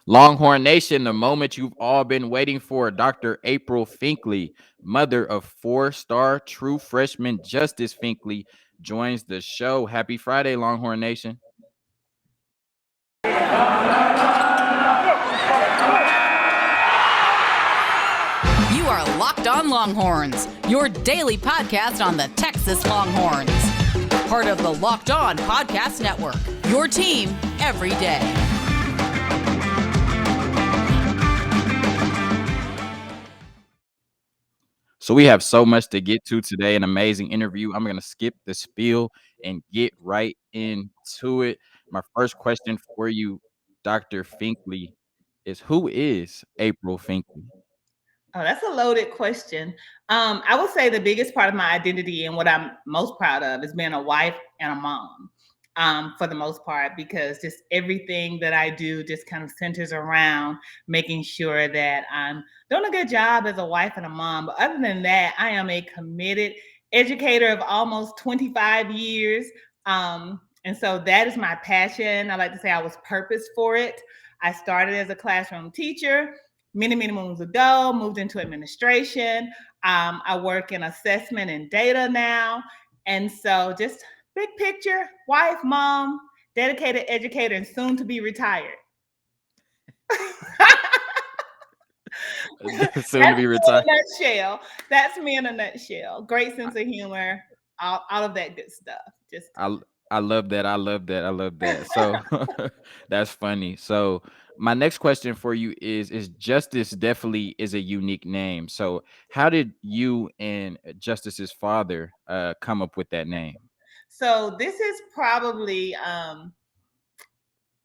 Longhorn Nation, the moment you've all been waiting for. Dr. April Finkley, mother of four-star true freshman Justice Finkley, joins the show. Happy Friday, Longhorn Nation. You are Locked On Longhorns, your daily podcast on the Texas Longhorns. Part of the Locked On Podcast Network, your team every day. So we have so much to get to today, an amazing interview. I'm going to skip the spiel and get right into it. My first question for you, Dr. Finkley, is who is April Finkley? Oh, that's a loaded question. I would say the biggest part of my identity and what I'm most proud of is being a wife and a mom, for the most part, because just everything that I do just kind of centers around making sure that I'm doing a good job as a wife and a mom. But other than that, I am a committed educator of almost 25 years. And so that is my passion. I like to say I was purposed for it. I started as a classroom teacher many moons ago, moved into administration. I work in assessment and data now. And so just big picture, wife, mom, dedicated educator, and soon to be retired. Soon to be retired. Nutshell. That's me in a nutshell. Great sense of humor, all of that good stuff. Just I love that. I love that. I love that. So that's funny. So my next question for you is Justice definitely is a unique name. So how did you and Justice's father come up with that name? so this is probably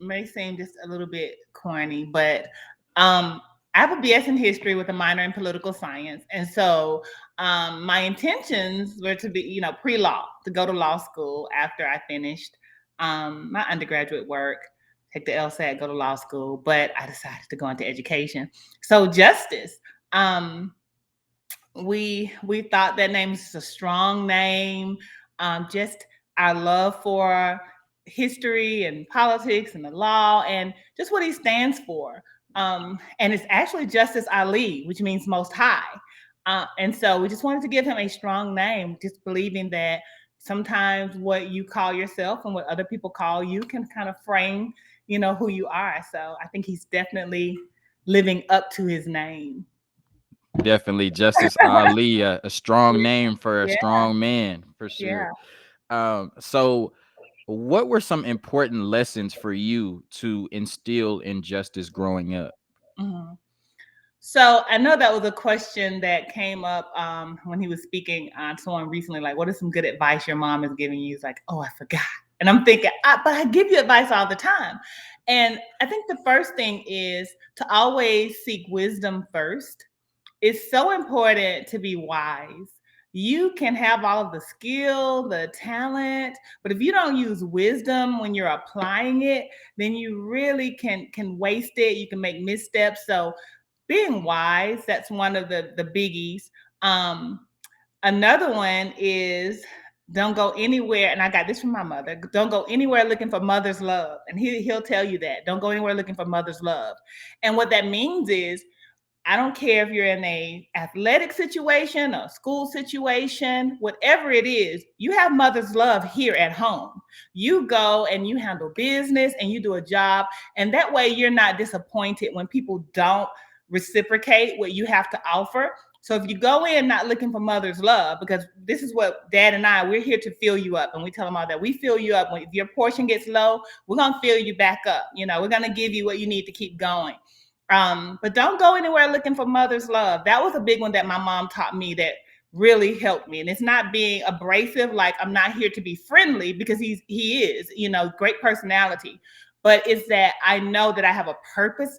may seem just a little bit corny, but I have a BS in history with a minor in political science. And so my intentions were to be, pre-law, to go to law school after I finished my undergraduate work, take the LSAT, go to law school, but I decided to go into education. So justice, we thought that name is a strong name. Just our love for history and politics and the law and just what he stands for. And it's actually Justice Ali, which means most high. And so we just wanted to give him a strong name, just believing that sometimes what you call yourself and what other people call you can kind of frame, who you are. So I think he's definitely living up to his name. Definitely Justice Ali, a strong name for a Yeah. strong man, for sure. So what were some important lessons for you to instill in justice growing up? Mhm. So I know that was a question that came up when he was speaking on someone recently, like, what is some good advice your mom is giving you? He's like, oh, I forgot. And I'm thinking, but I give you advice all the time. And I think the first thing is to always seek wisdom first. It's so important to be wise. You can have all of the skill, the talent, but if you don't use wisdom when you're applying it, then you really can waste it. You can make missteps. So being wise, that's one of the biggies. Another one is don't go anywhere, and I got this from my mother. Don't go anywhere looking for mother's love. And he'll tell you that. Don't go anywhere looking for mother's love. And what that means is I don't care if you're in a athletic situation, a school situation, whatever it is, you have mother's love here at home. You go and you handle business and you do a job. And that way you're not disappointed when people don't reciprocate what you have to offer. So if you go in not looking for mother's love, because this is what dad and we're here to fill you up. And we tell them all that we fill you up. If your portion gets low, we're going to fill you back up. We're going to give you what you need to keep going. But don't go anywhere looking for mother's love. That was a big one that my mom taught me that really helped me. And it's not being abrasive, like I'm not here to be friendly, because he is, great personality. But it's that I know that I have a purpose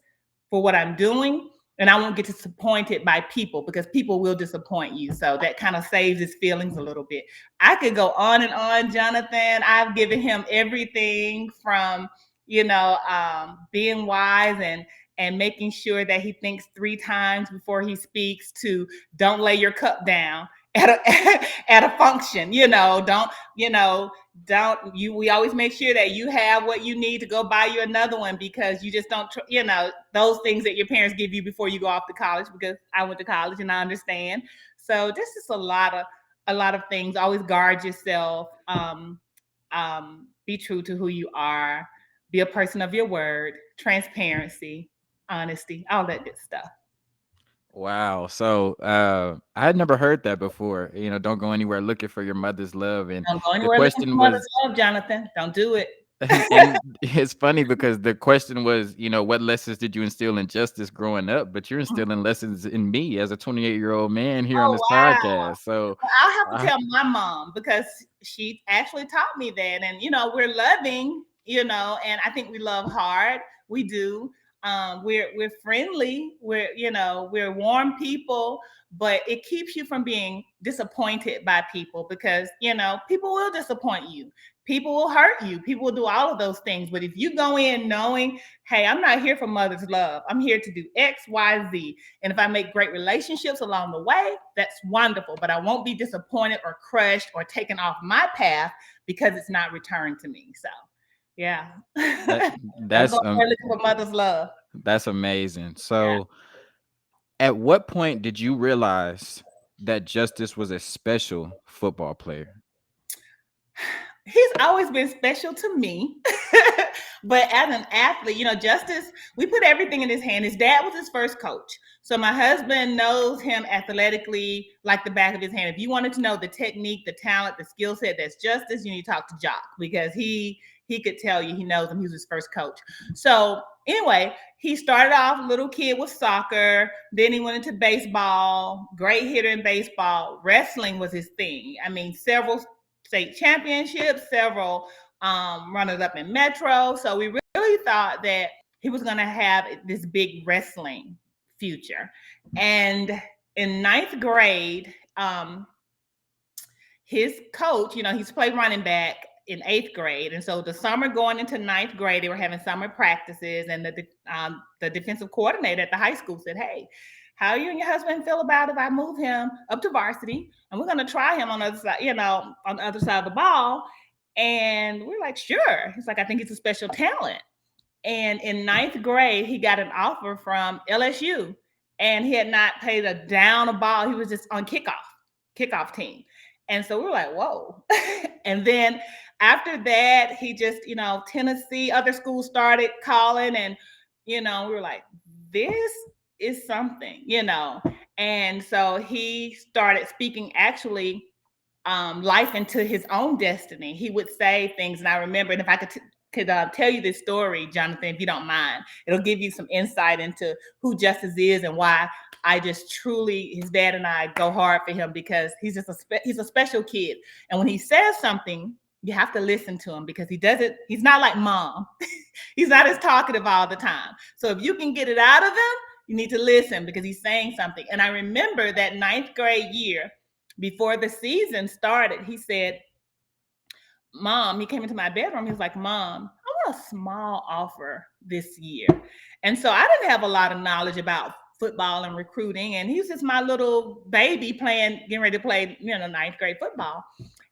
for what I'm doing, and I won't get disappointed by people, because people will disappoint you. So that kind of saves his feelings a little bit. I could go on and on, Jonathan. I've given him everything from, being wise and making sure that he thinks 3 times before he speaks, to don't lay your cup down. at a at a function. We always make sure that you have what you need to go buy you another one, because you just don't those things that your parents give you before you go off to college, because I went to college and I understand. So this is a lot of things. Always guard yourself. Be true to who you are. Be a person of your word. Transparency, honesty, all that good stuff. Wow. So I had never heard that before. Don't go anywhere looking for your mother's love. And Don't go the anywhere looking for question mother's was, love, Jonathan. Don't do it. and it's funny because the question was, what lessons did you instill in justice growing up? But you're instilling lessons in me as a 28-year-old man here on Oh this wow. podcast. So Well, I'll have to I, tell my mom, because she actually taught me that. And we're loving, and I think we love hard. We do. We're friendly. We're warm people, but it keeps you from being disappointed by people, because people will disappoint you. People will hurt you. People will do all of those things. But if you go in knowing, hey, I'm not here for mother's love. I'm here to do X, Y, Z. And if I make great relationships along the way, that's wonderful. But I won't be disappointed or crushed or taken off my path because it's not returned to me. So, yeah. that Don't go that's looking for mother's love. that's amazing. Yeah. So at what point did you realize that Justice was a special football player? He's always been special to me. But as an athlete, Justice, we put everything in his hand. His dad was his first coach. So my husband knows him athletically like the back of his hand. If you wanted to know the technique, the talent, the skill set that's Justice, you need to talk to Jock, because he could tell you. He knows him. He was his first coach. So anyway, he started off little kid with soccer. Then he went into baseball. Great hitter in baseball. Wrestling was his thing. I mean, several state championships, several runners up in Metro. So we really thought that he was going to have this big wrestling future. And in ninth grade, his coach, he's played running back in eighth grade. And so the summer going into ninth grade, they were having summer practices. And the defensive coordinator at the high school said, hey, how you and your husband feel about if I move him up to varsity and we're going to try him on the other side, on the other side of the ball? And we're like, sure. He's like, I think he's a special talent. And in ninth grade, he got an offer from LSU, and he had not played a down a ball. He was just on kickoff team. And so we were like, whoa. And then after that, he just, Tennessee, other schools started calling, and, we were like, this is something, And so he started speaking actually life into his own destiny. He would say things, and I remember, and if I could tell you this story, Jonathan, if you don't mind, it'll give you some insight into who Justice is and why I just truly, his dad and I go hard for him, because he's just he's a special kid. And when he says something, you have to listen to him, because he's not like mom. He's not as talkative all the time. So if you can get it out of him, you need to listen, because he's saying something. And I remember that ninth grade year, before the season started, he said, Mom, he came into my bedroom. He was like, Mom, I want a small offer this year. And so I didn't have a lot of knowledge about football and recruiting. And he was just my little baby getting ready to play, ninth grade football.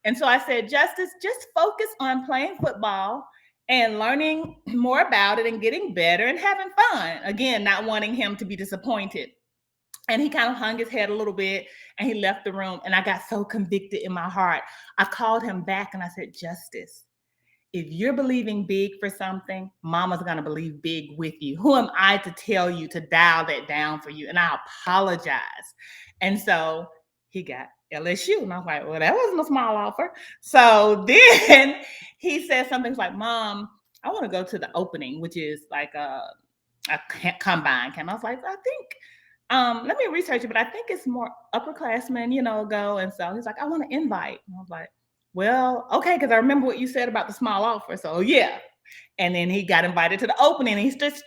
And so I said, Justice, just focus on playing football and learning more about it and getting better and having fun. Again, not wanting him to be disappointed. And he kind of hung his head a little bit and he left the room. And I got so convicted in my heart. I called him back and I said, Justice, if you're believing big for something, mama's going to believe big with you. Who am I to tell you to dial that down for you? And I apologize. And so he got LSU. And I was like, well, that wasn't a small offer. So then he said something like, Mom, I want to go to the opening, which is like a combine camp. I was like, I think, let me research it, but I think it's more upperclassmen, go. And so he's like, I want to invite. And I was like, well, okay, because I remember what you said about the small offer. So yeah. And then he got invited to the opening, and he just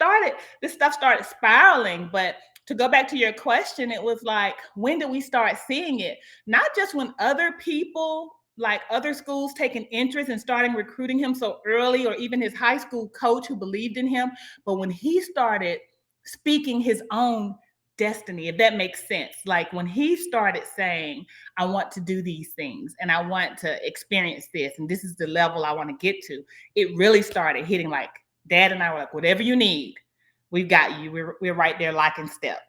this stuff started spiraling. But to go back to your question, it was like, when did we start seeing it? Not just when other people, like other schools, taking interest and starting recruiting him so early, or even his high school coach who believed in him, but when he started speaking his own destiny, if that makes sense. Like when he started saying, I want to do these things and I want to experience this, and this is the level I want to get to, it really started hitting. Like Dad and I were like, whatever you need, we've got you. We're right there lock and step.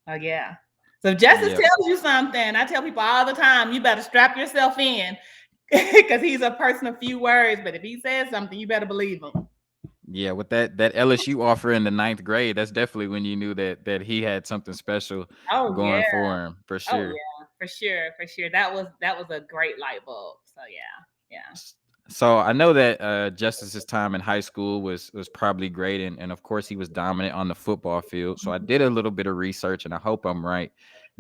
Oh yeah. So if Justice Yeah. tells you something, I tell people all the time, you better strap yourself in because he's a person of few words. But if he says something, you better believe him. Yeah, with that LSU offer in the ninth grade, that's definitely when you knew that he had something special Oh yeah. going for him, for Oh sure. yeah. For sure. For sure. That was a great light bulb. So yeah. Yeah. So I know that Justice's time in high school was probably great, and of course he was dominant on the football field. So I did a little bit of research, and I hope I'm right.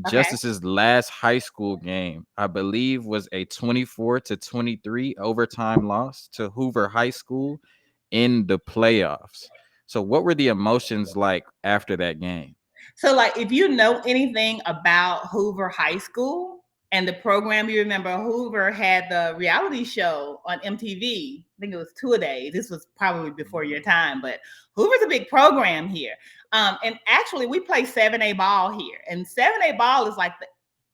Okay. Justice's last high school game, I believe, was a 24-23 overtime loss to Hoover High School in the playoffs. So what were the emotions like after that game? So, like, if you know anything about Hoover High School and the program, you remember Hoover had the reality show on MTV. I think it was Two A Day. This was probably before your time, but Hoover's a big program here. And actually, we play 7A ball here, and 7A ball is like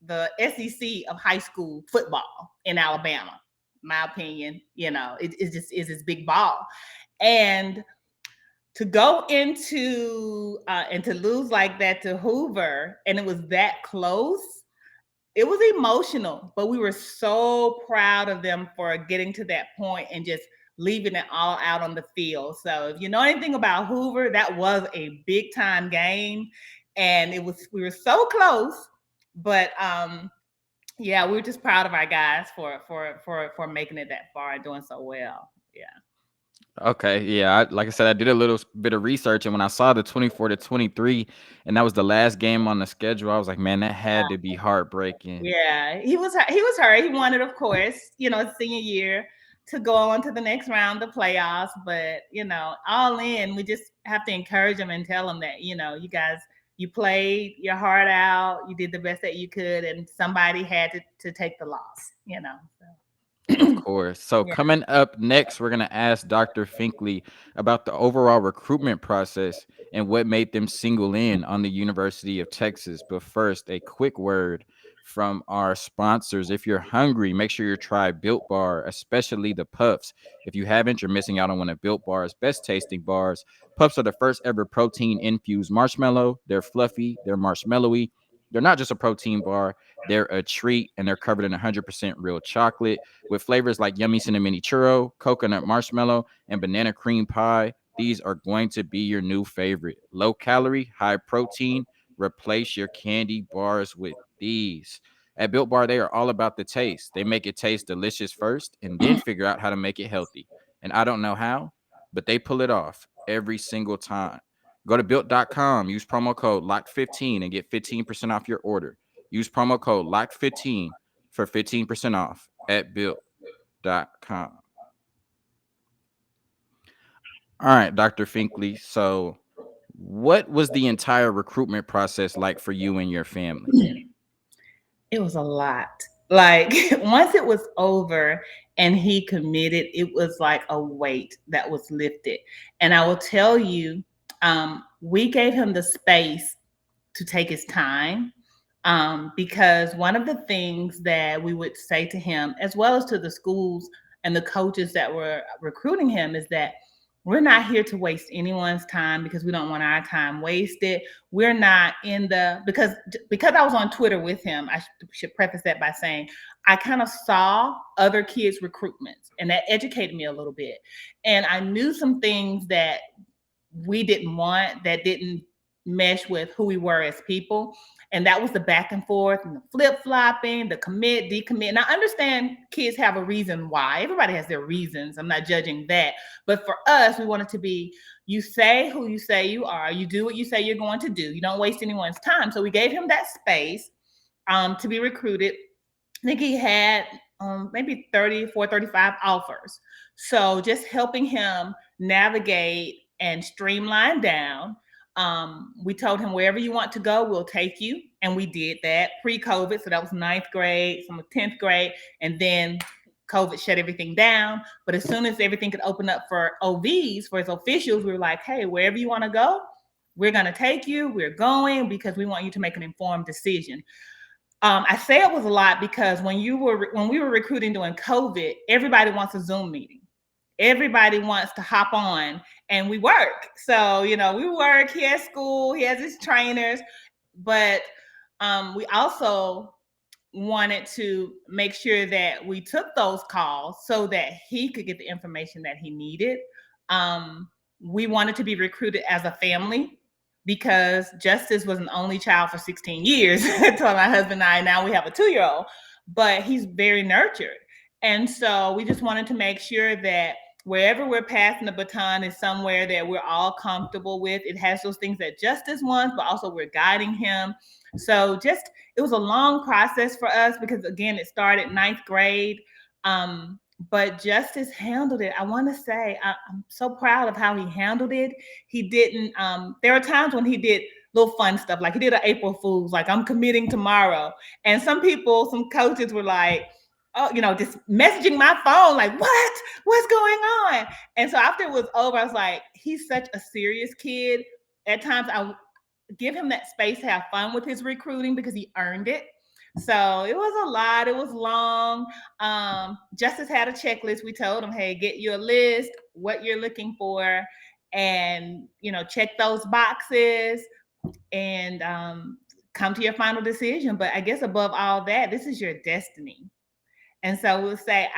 the SEC of high school football in Alabama. My opinion, it just is this big ball, and to go into and to lose like that to Hoover, and it was that close. It was emotional, but we were so proud of them for getting to that point and just leaving it all out on the field. So if you know anything about Hoover, that was a big time game, and we were so close, but yeah, we were just proud of our guys for making it that far and doing so well. Yeah. Okay, yeah, like I said, I did a little bit of research, and when I saw the 24-23, and that was the last game on the schedule, I was like, man, that had to be heartbreaking. Yeah, he was hurt. He wanted, of course, his senior year to go on to the next round of playoffs. But all in, we just have to encourage him and tell him that you guys, you played your heart out, you did the best that you could, and somebody had to take the loss. Of So. course. So Yeah. coming up next, we're gonna ask Dr. Finkley about the overall recruitment process and what made them single in on the University of Texas. But first, a quick word from our sponsors. If you're hungry, make sure you try Built Bar, especially the Puffs. If you haven't, you're missing out on one of Built Bar's best tasting bars. Puffs are the first ever protein infused marshmallow. They're fluffy, they're marshmallowy. They're not just a protein bar, they're a treat, and they're covered in 100% real chocolate with flavors like yummy cinnamon churro, coconut marshmallow, and banana cream pie. These are going to be your new favorite. Low calorie, high protein. Replace your candy bars with these. At Built Bar, they are all about the taste. They make it taste delicious first and then figure out how to make it healthy. And I don't know how, but they pull it off every single time. Go to built.com, use promo code LOCK15 and get 15% off your order. Use promo code LOCK15 for 15% off at built.com. All right, Dr. Finkley. So, what was the entire recruitment process like for you and your family? It was a lot. Like once it was over and he committed, it was like a weight that was lifted. And I will tell you, we gave him the space to take his time, because one of the things that we would say to him, as well as to the schools and the coaches that were recruiting him, is that we're not here to waste anyone's time because we don't want our time wasted. We're not in the because I was on Twitter with him. I should preface that by saying I kind of saw other kids' recruitments, and that educated me a little bit. And I knew some things that we didn't want, that didn't mesh with who we were as people. And that was the back and forth and the flip-flopping, the commit, decommit. And I understand kids have a reason why. Everybody has their reasons. I'm not judging that. But for us, we want it to be, you say who you say you are, you do what you say you're going to do. You don't waste anyone's time. So we gave him that space to be recruited. I think he had maybe 34, 35 offers. So just helping him navigate and streamline down. We told him, wherever you want to go, we'll take you. And we did that pre-COVID. So that was ninth grade, some 10th grade. And then COVID shut everything down. But as soon as everything could open up for OVs, for his officials, we were like, hey, wherever you want to go, We're going to take you. We're going because we want you to make an informed decision. I say it was a lot because when we were recruiting during COVID, everybody wants a Zoom meeting. Everybody wants to hop on, and we work. So, we work. He has school. He has his trainers, but we also wanted to make sure that we took those calls so that he could get the information that he needed. We wanted to be recruited as a family because Justice was an only child for 16 years until my husband and I, now we have a 2-year-old, but he's very nurtured. And so we just wanted to make sure that wherever we're passing the baton is somewhere that we're all comfortable with. It has those things that Justice wants, but also we're guiding him. So it was a long process for us because, again, it started 9th grade. But Justice handled it. I want to say I'm so proud of how he handled it. He didn't, there were times when he did little fun stuff, like he did an April Fool's, like I'm committing tomorrow. And some coaches were like, oh, just messaging my phone, like, what's going on? And so after it was over, I was like, he's such a serious kid. At times I give him that space to have fun with his recruiting because he earned it. So it was a lot. It was long. Justice had a checklist. We told him, hey, get you a list, what you're looking for, and, check those boxes and come to your final decision. But I guess above all that, this is your destiny. And so we'll say,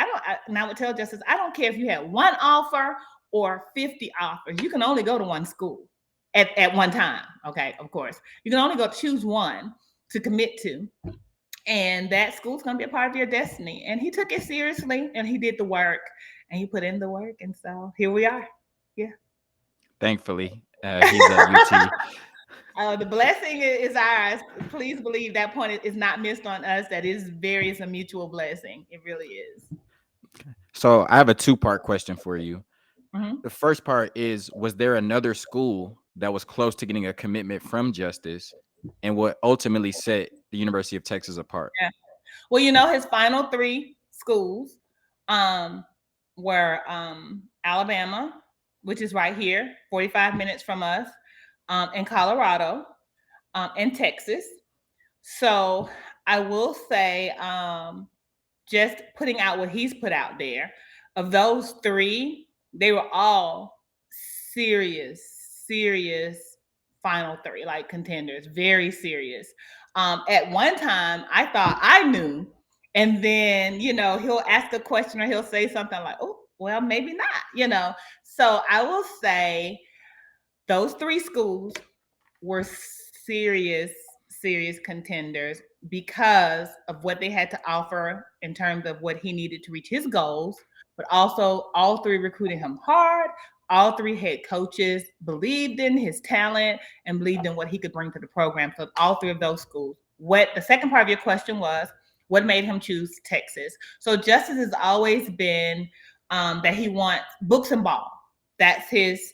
and I would tell Justice, I don't care if you had one offer or 50 offers. You can only go to one school at one time. Okay, of course. You can only choose one to commit to. And that school's going to be a part of your destiny. And he took it seriously and he did the work and he put in the work. And so here we are. Yeah. Thankfully, he's at UT. The blessing is ours. Please believe that point is not missed on us. That is a mutual blessing. It really is. So I have a 2-part question for you. Mm-hmm. The first part is, was there another school that was close to getting a commitment from Justice and what ultimately set the University of Texas apart? Yeah. Well, his final 3 schools were Alabama, which is right here, 45 minutes from us, in Colorado, and Texas. So I will say, just putting out what he's put out there, of those 3, they were all serious final 3, like contenders, very serious. At one time, I thought I knew. And then, he'll ask a question or he'll say something like, oh, well, maybe not, So I will say those 3 schools were serious contenders because of what they had to offer in terms of what he needed to reach his goals, but also all 3 recruited him hard. All 3 head coaches believed in his talent and believed in what he could bring to the program. So all 3 of those schools. What the second part of your question was, what made him choose Texas? So Justice has always been that he wants books and ball. That's his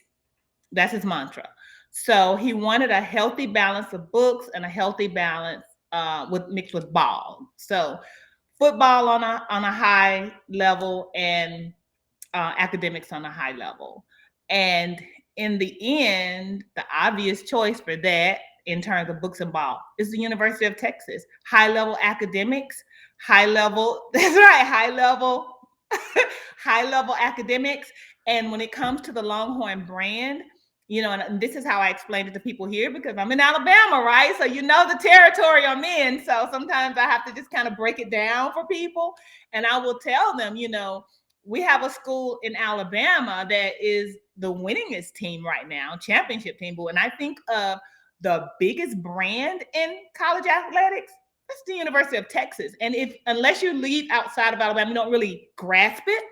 mantra. So he wanted a healthy balance of books and a healthy balance mixed with ball. So football on a high level and academics on a high level. And in the end, the obvious choice for that in terms of books and ball is the University of Texas. High level academics, high level academics. And when it comes to the Longhorn brand, and this is how I explained it to people here because I'm in Alabama, right? So the territory I'm in. So sometimes I have to just kind of break it down for people. And I will tell them, we have a school in Alabama that is the winningest team right now, championship team. But when I think of the biggest brand in college athletics, that's the University of Texas. And unless you leave outside of Alabama, you don't really grasp it.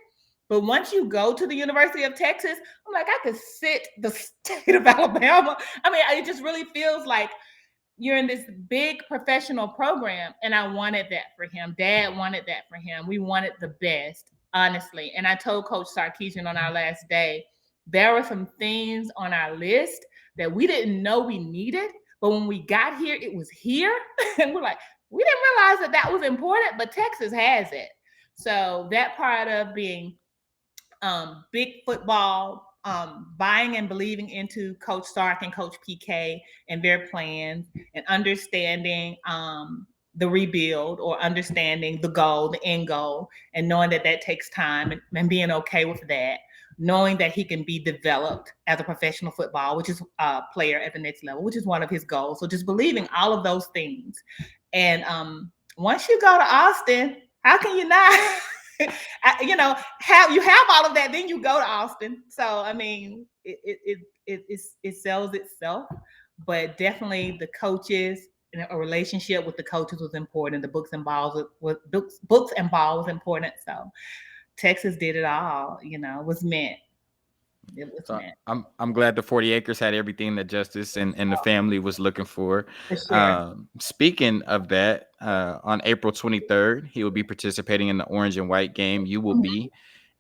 But once you go to the University of Texas, I'm like, I could sit the state of Alabama. I mean, it just really feels like you're in this big professional program. And I wanted that for him. Dad wanted that for him. We wanted the best, honestly. And I told Coach Sarkeesian on our last day, there were some things on our list that we didn't know we needed. But when we got here, it was here. And we're like, we didn't realize that was important, but Texas has it. So that part of being big football, buying and believing into Coach Sark and Coach PK and their plans, and understanding the rebuild, or understanding the goal, the end goal, and knowing that that takes time, and being okay with that, knowing that he can be developed as a professional football, which is a player at the next level, which is one of his goals. So just believing all of those things. And once you go to Austin, how can you not? Have all of that, then you go to Austin. So I mean, it sells itself, but definitely the coaches, a relationship with the coaches was important. The books and balls books and ball was important. So Texas did it all. Was meant. It was So meant. I'm glad the 40 acres had everything that Justice and the family was looking for. For sure. Speaking of that, on April 23rd, he will be participating in the orange and white game. You will be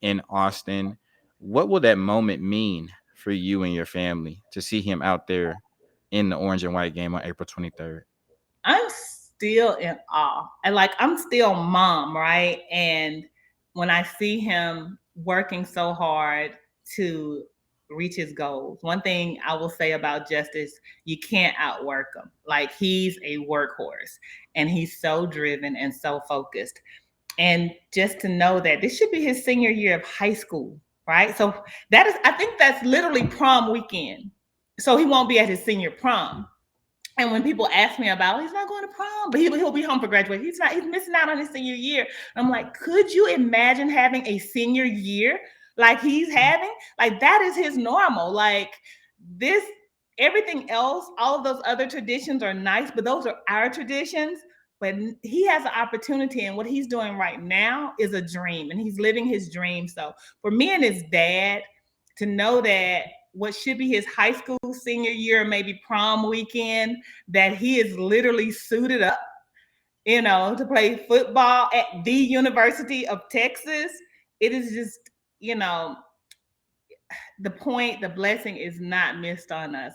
in Austin. What will that moment mean for you and your family to see him out there in the orange and white game on April 23rd? I'm still in awe. And I'm still mom, right? And when I see him working so hard to reach his goals, one thing I will say about Justice, you can't outwork him. He's a workhorse, and he's so driven and so focused. And just to know that this should be his senior year of high school, right? So I think that's literally prom weekend. So he won't be at his senior prom. And when people ask me about, he's not going to prom, but he'll be home for graduation. He's missing out on his senior year. I'm like, could you imagine having a senior year like he's having? That is his normal. This, everything else, all of those other traditions are nice, but those are our traditions. But he has an opportunity, and what he's doing right now is a dream, and he's living his dream. So for me and his dad to know that what should be his high school senior year, maybe prom weekend, that he is literally suited up, to play football at the University of Texas. It is just, the blessing is not missed on us,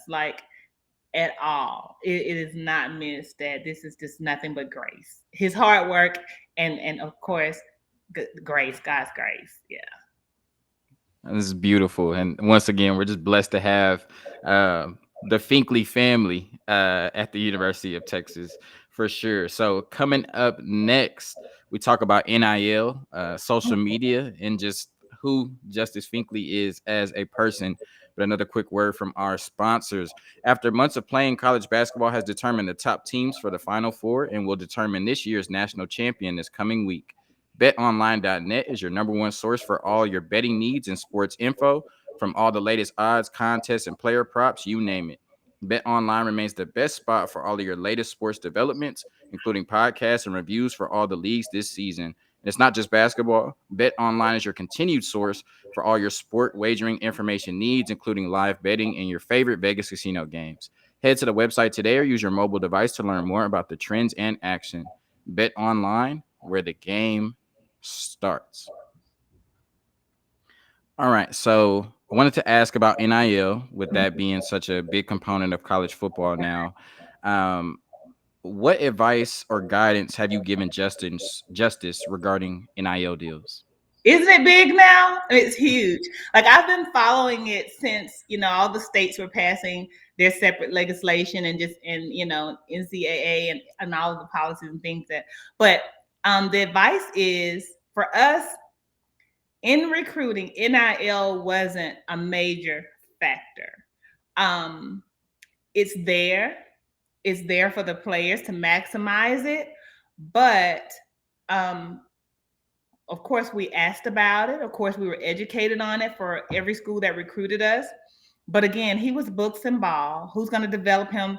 at all. It is not missed, that this is just nothing but grace. His hard work, and of course, grace, God's grace. Yeah. This is beautiful. And once again, we're just blessed to have the Finkley family at the University of Texas for sure. So coming up next, we talk about NIL, social media, and just who Justice Finkley is as a person. But another quick word from our sponsors. After months of playing, college basketball has determined the top teams for the Final Four and will determine this year's national champion this coming week. BetOnline.net is your number one source for all your betting needs and sports info, from all the latest odds, contests, and player props, you name it. BetOnline remains the best spot for all of your latest sports developments, including podcasts and reviews for all the leagues this season. And it's not just basketball. BetOnline is your continued source for all your sport wagering information needs, including live betting and your favorite Vegas casino games. Head to the website today or use your mobile device to learn more about the trends and action. BetOnline, where the game starts. All right. So I wanted to ask about NIL, with that being such a big component of college football now. Um, what advice or guidance have you given Justice regarding NIL deals? Isn't it big now? It's huge. I've been following it since, all the states were passing their separate legislation, and NCAA and all of the policies and things but the advice is, for us in recruiting, NIL wasn't a major factor. It's there for the players to maximize it, but of course, we asked about it. Of course, we were educated on it for every school that recruited us. But again, he was books and ball. Who's going to develop him,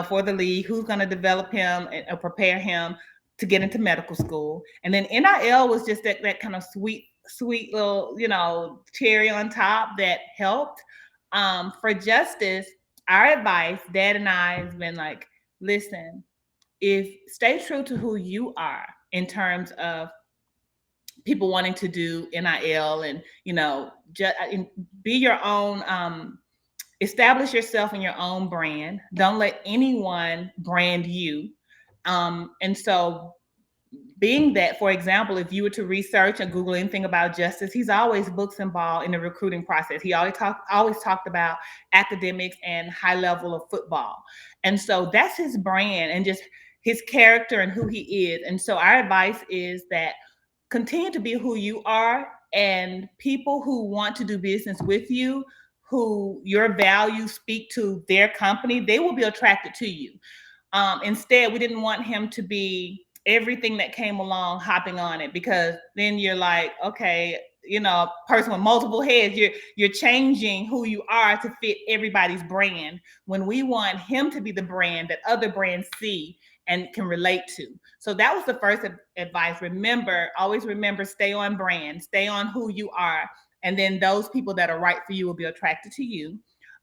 for the league? Who's going to develop him and prepare him to get into medical school? And then NIL was just that kind of sweet little, cherry on top that helped. For Justice, our advice, Dad and I, has been listen, stay true to who you are in terms of people wanting to do NIL, and be your own, establish yourself in your own brand. Don't let anyone brand you. And so being that, for example, if you were to research and Google anything about Justice, he's always books and ball in the recruiting process. He always talked about academics and high level of football. And so that's his brand and just his character and who he is. And so our advice is that continue to be who you are, and people who want to do business with you, who your values speak to their company, they will be attracted to you. Instead, we didn't want him to be everything that came along hopping on it, because then you're like, okay, person with multiple heads, you're changing who you are to fit everybody's brand, when we want him to be the brand that other brands see and can relate to. So that was the first advice. Always remember, stay on brand, stay on who you are, and then those people that are right for you will be attracted to you.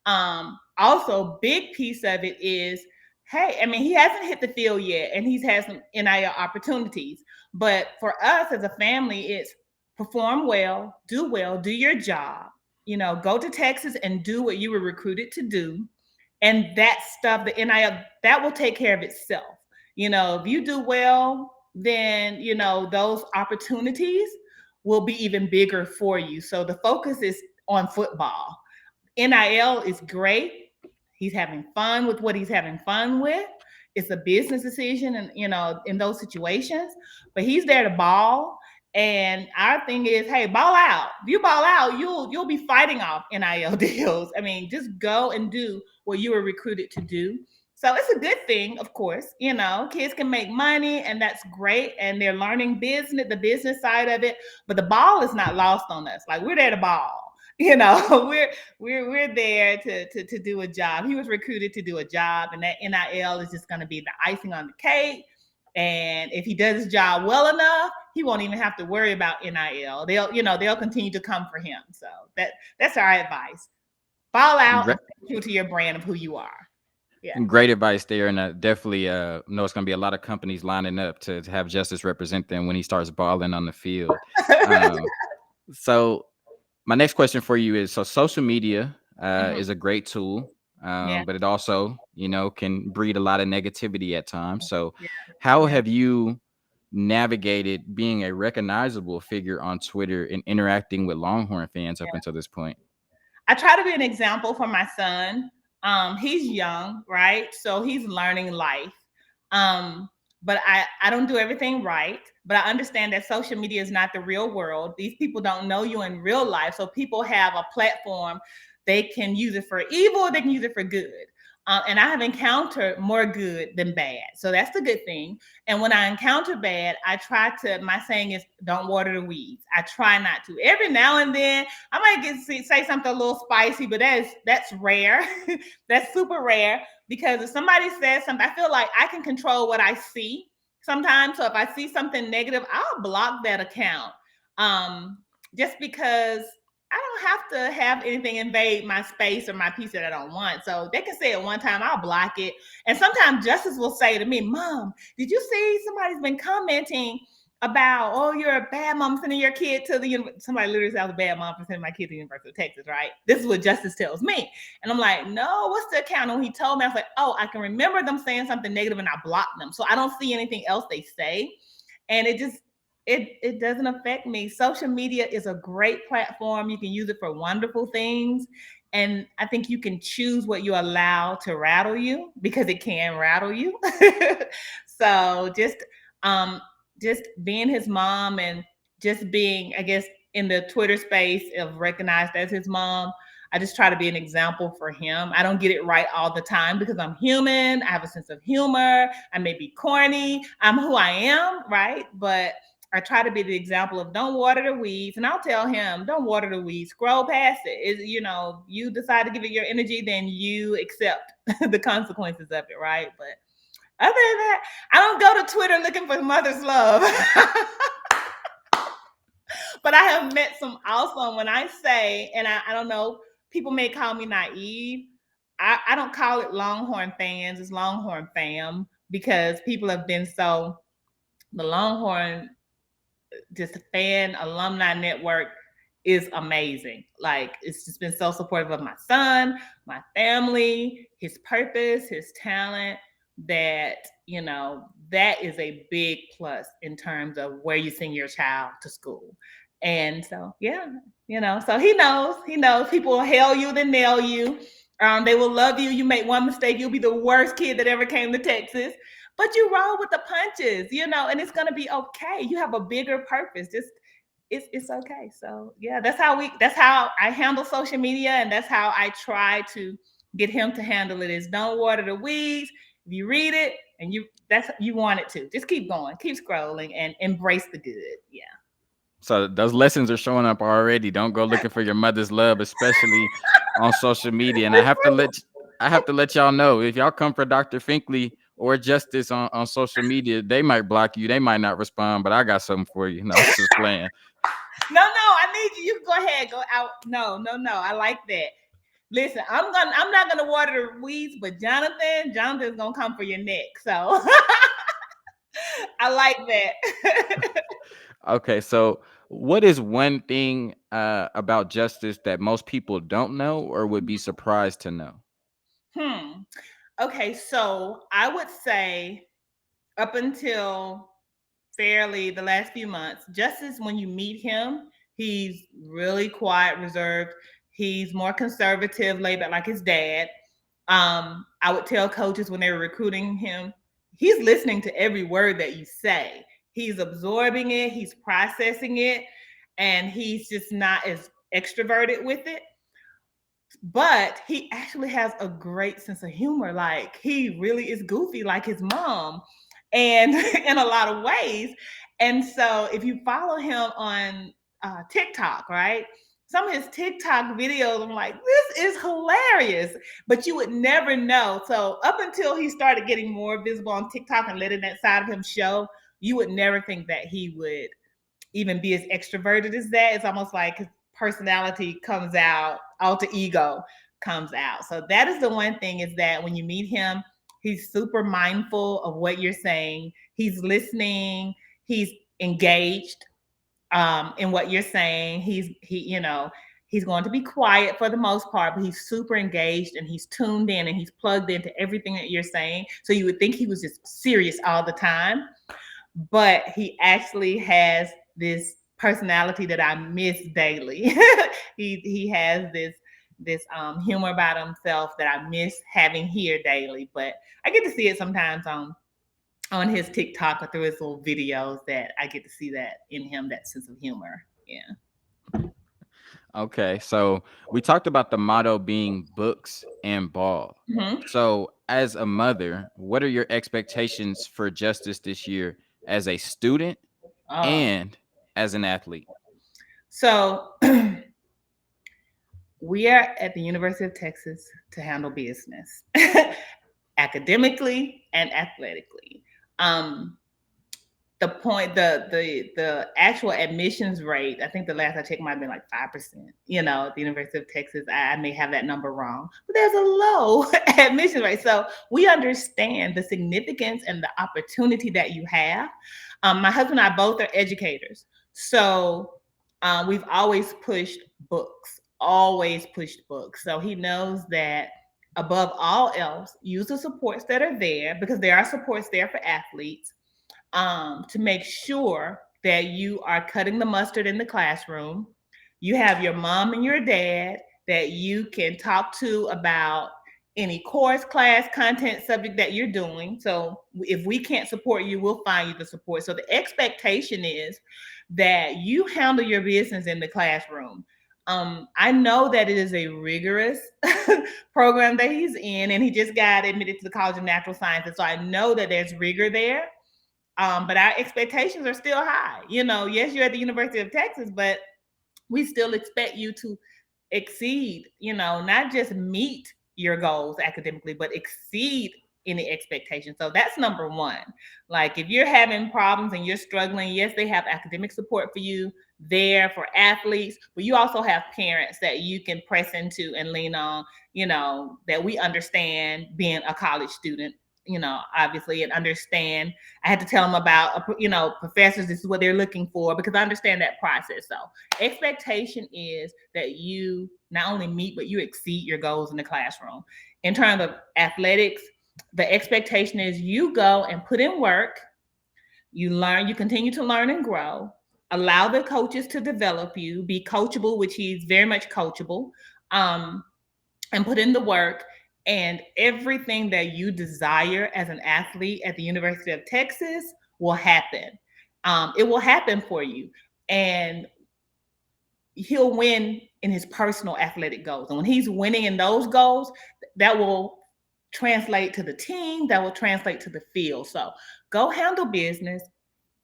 Also, big piece of it is, hey, I mean, he hasn't hit the field yet, and he's had some NIL opportunities. But for us as a family, it's perform well, do your job. Go to Texas and do what you were recruited to do. And that stuff, the NIL, that will take care of itself. If you do well, then, those opportunities will be even bigger for you. So the focus is on football. NIL is great. He's having fun with what he's having fun with. It's a business decision, and in those situations, but he's there to ball. And our thing is, hey, ball out. If you ball out, you'll be fighting off NIL deals. I mean, just go and do what you were recruited to do. So it's a good thing, of course. Kids can make money, and that's great. And they're learning the business side of it. But the ball is not lost on us. Like, we're there to ball. We're there to do a job. He was recruited to do a job, and that NIL is just going to be the icing on the cake. And if he does his job well enough, he won't even have to worry about NIL. They'll continue to come for him. So that's our advice. Ball out and stay true to your brand of who you are. Yeah. Great advice there, and definitely know it's going to be a lot of companies lining up to have Justice represent them when he starts balling on the field. So my next question for you is, so social media is a great tool, but it also, can breed a lot of negativity at times. So how have you navigated being a recognizable figure on Twitter and interacting with Longhorn fans up until this point? I try to be an example for my son. He's young, right? So he's learning life. But I don't do everything right. But I understand that social media is not the real world. These people don't know you in real life. So people have a platform. They can use it for evil, they can use it for good. And I have encountered more good than bad. So that's the good thing. And when I encounter bad, my saying is, don't water the weeds. I try not to. Every now and then, I might say something a little spicy, but that's rare. That's super rare, because if somebody says something, I feel like I can control what I see sometimes. So if I see something negative, I'll block that account. Just because I don't have to have anything invade my space or my peace that I don't want. So they can say it one time, I'll block it. And sometimes Justice will say to me, Mom, did you see somebody's been commenting about, oh, you're a bad mom sending your kid to the somebody literally said I was a bad mom for sending my kid to the University of Texas, right? This is what Justice tells me. And I'm like, no, what's the account? And when he told me, I was like, oh, I can remember them saying something negative and I blocked them. So I don't see anything else they say. And it doesn't affect me. Social media is a great platform. You can use it for wonderful things. And I think you can choose what you allow to rattle you, because it can rattle you. So just being his mom and just being, I guess, in the Twitter space of recognized as his mom, I just try to be an example for him. I don't get it right all the time because I'm human. I have a sense of humor. I may be corny. I'm who I am, right? But I try to be the example of don't water the weeds. And I'll tell him, don't water the weeds, scroll past it. You decide to give it your energy, then you accept the consequences of it, right? But other than that, I don't go to Twitter looking for mother's love. But I have met some awesome, when I say, and I don't know, people may call me naive. I don't call it Longhorn fans, it's Longhorn fam, because people have been the Longhorn just fan alumni network is amazing. Like, it's just been so supportive of my son, my family, his purpose, his talent. that, that is a big plus in terms of where you send your child to school. And so, yeah, so he knows people will hail you, then nail you. They will love you. You make one mistake, you'll be the worst kid that ever came to Texas. But you roll with the punches, and it's gonna be okay. You have a bigger purpose. Just it's okay. So yeah, that's how I handle social media, and that's how I try to get him to handle it. Is don't water the weeds. If you read it and you want it to, just keep going, keep scrolling, and embrace the good. Yeah. So those lessons are showing up already. Don't go looking for your mother's love, especially on social media. And I have to let y'all know, if y'all come for Dr. Finkley or Justice on social media, they might block you. They might not respond, but I got something for you. No, I'm just playing. No, I need you. You can go ahead, go out. No. I like that. Listen, I'm not gonna water the weeds, but Jonathan's gonna come for your neck. So I like that. Okay, so what is one thing about Justice that most people don't know or would be surprised to know? Hmm. Okay, so I would say up until fairly the last few months, Justice, when you meet him, he's really quiet, reserved. He's more conservative, laid back, like his dad. I would tell coaches when they were recruiting him, he's listening to every word that you say. He's absorbing it, he's processing it, and he's just not as extroverted with it. But he actually has a great sense of humor. Like he really is goofy like his mom, and in a lot of ways. And so if you follow him on TikTok, right? Some of his TikTok videos, I'm like, this is hilarious. But you would never know. So up until he started getting more visible on TikTok and letting that side of him show, you would never think that he would even be as extroverted as that. It's almost like his personality comes out, alter ego comes out. So that is the one thing, is that when you meet him, he's super mindful of what you're saying. He's listening. He's engaged in what you're saying. He's going to be quiet for the most part, but he's super engaged and he's tuned in and he's plugged into everything that you're saying. So you would think he was just serious all the time, but he actually has this personality that I miss daily. He has this humor about himself that I miss having here daily, but I get to see it sometimes on his TikTok or through his little videos, that I get to see that in him, that sense of humor. Yeah. Okay, so we talked about the motto being books and ball. Mhm. So, as a mother, what are your expectations for Justice this year as a student Oh. and as an athlete? So we are at the University of Texas to handle business, academically and athletically. Um, the actual admissions rate, I think the last I checked might have been like 5%, at the University of Texas. I may have that number wrong, but there's a low admission rate. So we understand the significance and the opportunity that you have. My husband and I both are educators. So we've always pushed books, always pushed books. So he knows that above all else, use the supports that are there, because there are supports there for athletes, to make sure that you are cutting the mustard in the classroom. You have your mom and your dad that you can talk to about any course, class, content, subject that you're doing. So if we can't support you, we'll find you the support. So the expectation is that you handle your business in the classroom. I know that it is a rigorous program that he's in, and he just got admitted to the College of Natural Sciences. So I know that there's rigor there. But our expectations are still high. Yes, you're at the University of Texas, but we still expect you to exceed, not just meet your goals academically, but exceed any expectation. So that's number one. Like if you're having problems and you're struggling, yes, they have academic support for you there for athletes, but you also have parents that you can press into and lean on, that we understand being a college student, obviously, and understand. I had to tell them about, professors, this is what they're looking for, because I understand that process. So expectation is that you not only meet, but you exceed your goals in the classroom. In terms of athletics, The expectation is you go and put in work, you learn, you continue to learn and grow. Allow the coaches to develop you, be coachable, which he's very much coachable, um, and put in the work. And everything that you desire as an athlete at the University of Texas will happen. It will happen for you. And he'll win in his personal athletic goals. And when he's winning in those goals, that will translate to the team, that will translate to the field. So go handle business,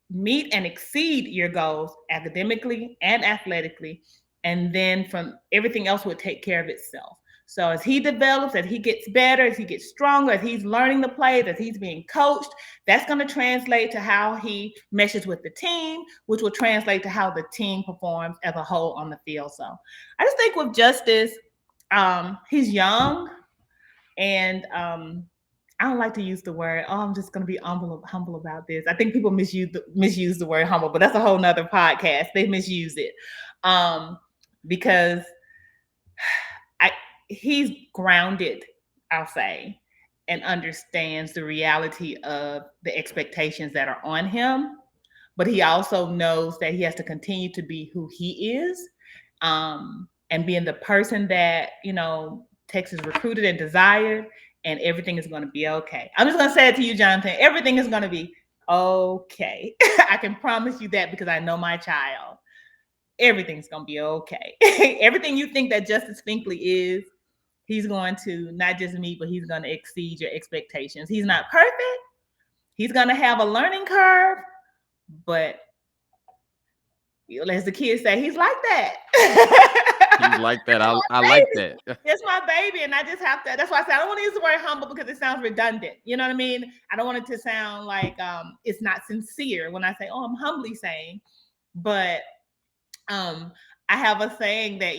meet and exceed your goals academically and athletically, and then from everything else will take care of itself. So as he develops, as he gets better, as he gets stronger, as he's learning the plays, as he's being coached, that's going to translate to how he meshes with the team, which will translate to how the team performs as a whole on the field. So I just think with Justice, he's young, and I don't like to use the word, oh, I'm just going to be humble about this. I think people misuse the word humble, but that's a whole nother podcast. They misuse it because he's grounded, I'll say, and understands the reality of the expectations that are on him. But he also knows that he has to continue to be who he is, and being the person that, Texas recruited and desired, and everything is going to be okay. I'm just going to say it to you, Jonathan. Everything is going to be okay. I can promise you that because I know my child. Everything's going to be okay. Everything you think that Justice Finkley is, he's going to not just meet, but he's going to exceed your expectations. He's not perfect. He's going to have a learning curve, but as the kids say, he's like that. He's like that. I like that. It's my baby, and I just have to. That's why I say I don't want to use the word humble because it sounds redundant. You know what I mean? I don't want it to sound like it's not sincere when I say, "Oh, I'm humbly saying," but I have a saying that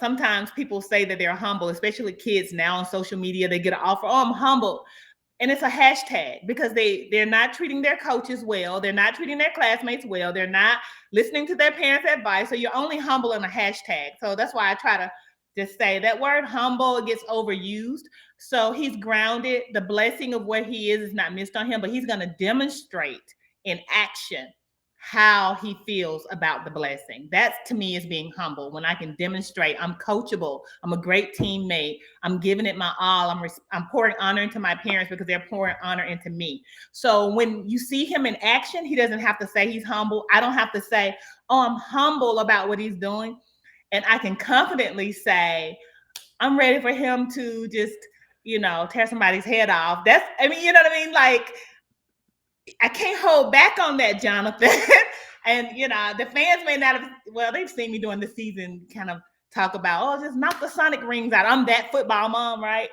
sometimes people say that they're humble, especially kids now on social media. They get an offer, "Oh, I'm humble." And it's a hashtag because they're not treating their coaches well. They're not treating their classmates well. They're not listening to their parents' advice. So you're only humble in a hashtag. So that's why I try to just say that word humble gets overused. So he's grounded. The blessing of where he is not missed on him, but he's going to demonstrate in action how he feels about the blessing. That to me is being humble. When I can demonstrate I'm coachable, I'm a great teammate, I'm giving it my all, I'm pouring honor into my parents because they're pouring honor into me. So when you see him in action, he doesn't have to say he's humble. I don't have to say, oh, I'm humble about what he's doing. And I can confidently say, I'm ready for him to just, tear somebody's head off. You know what I mean? Like, I can't hold back on that, Jonathan. And, the fans may not have, well, they've seen me during the season kind of talk about, oh, just knock the Sonic rings out. I'm that football mom, right?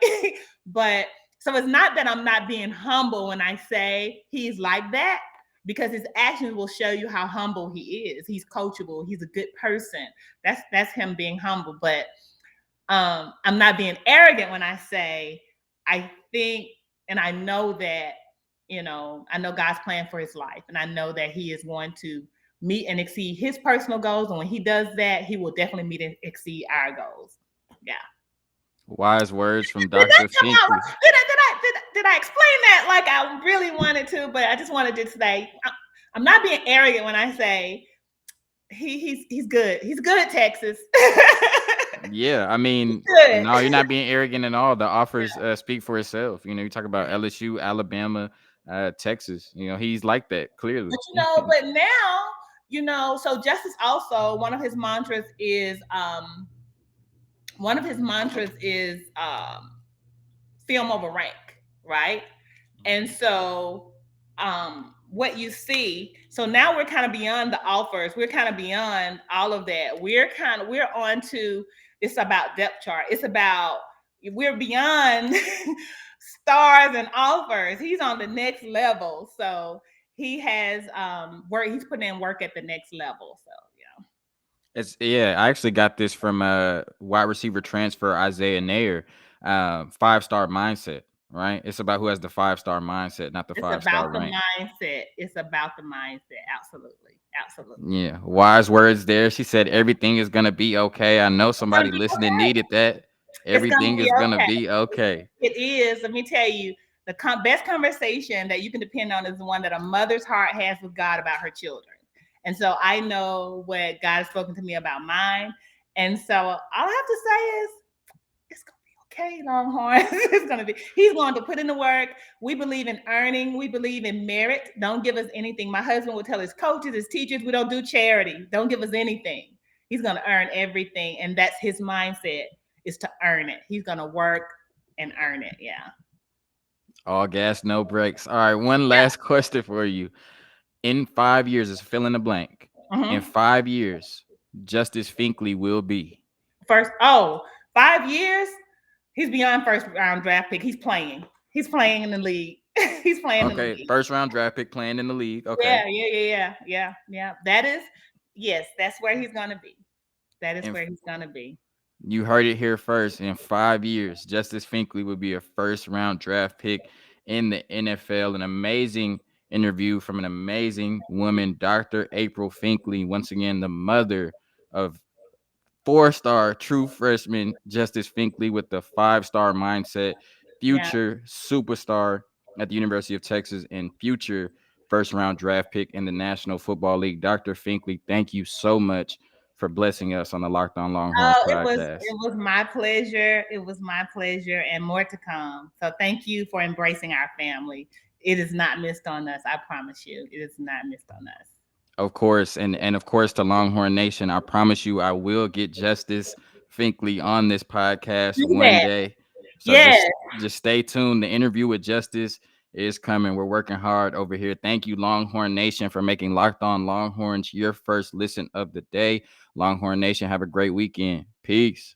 But so it's not that I'm not being humble when I say he's like that, because his actions will show you how humble he is. He's coachable. He's a good person. That's him being humble. But I'm not being arrogant when I say I think and I know that, I know God's plan for his life, and I know that he is going to meet and exceed his personal goals. And when he does that, he will definitely meet and exceed our goals. Yeah. Wise words from Dr. Finkley. Did I explain that like I really wanted to? But I just wanted to say I'm not being arrogant when I say he's good. He's good at Texas. Yeah, I mean, no, you're not being arrogant at all. The offers speak for itself. You talk about LSU, Alabama, Texas. He's like that clearly. But now, so Justice also one of his mantras is film over rank, right? And so what you see, so now we're kind of beyond the offers, we're kind of beyond all of that. We're on to, it's about depth chart. We're beyond stars and offers. He's on the next level. So he has he's putting in work at the next level. So I actually got this from wide receiver transfer Isaiah Nair, 5-star mindset, right? It's about who has the 5-star mindset, not the 5-star rank. It's about the mindset. Absolutely. Yeah, wise words there. She said everything is gonna be okay. I know somebody listening needed that. It's gonna Everything be is gonna okay. be okay. It is. Let me tell you, the best conversation that you can depend on is the one that a mother's heart has with God about her children. And so I know what God has spoken to me about mine. And so all I have to say is, it's gonna be okay, Longhorn. It's gonna be. He's going to put in the work. We believe in earning. We believe in merit. Don't give us anything. My husband will tell his coaches, his teachers, we don't do charity. Don't give us anything. He's gonna earn everything, and that's his mindset, is to earn it. He's gonna work and earn it. Yeah. All gas, no brakes. All right, one last question for you. In 5 years, is fill in the blank. In Mm-hmm. 5 years, Justice Finkley will be. First, oh, 5 years. He's beyond first round draft pick. He's playing. He's playing in the league. He's playing in the Okay, league. first round draft pick playing in the league. Okay. Yeah. That is, yes, that's where he's gonna be. That is And where he's gonna be. you heard it here first. In 5 years, Justice Finkley will be a first round draft pick in the NFL. An amazing interview from an amazing woman, Dr. April Finkley. Once again, the mother of four-star true freshman Justice Finkley with the five-star mindset, Yeah. future superstar at the University of Texas, and future first-round draft pick in the National Football League. Dr. Finkley, thank you so much for blessing us on the Locked On Longhorns Oh, podcast. it was my pleasure. It was my pleasure, and more to come. So thank you for embracing our family. It is not missed on us. I promise you, it is not missed on us. Of course, and of course to Longhorn Nation, I promise you I will get Justice Finkley on this podcast Do one that. day. So Yes. just stay tuned. The interview with Justice is coming. We're working hard over here. Thank you, Longhorn Nation, for making Locked On Longhorns your first listen of the day. Longhorn Nation, have a great weekend. Peace.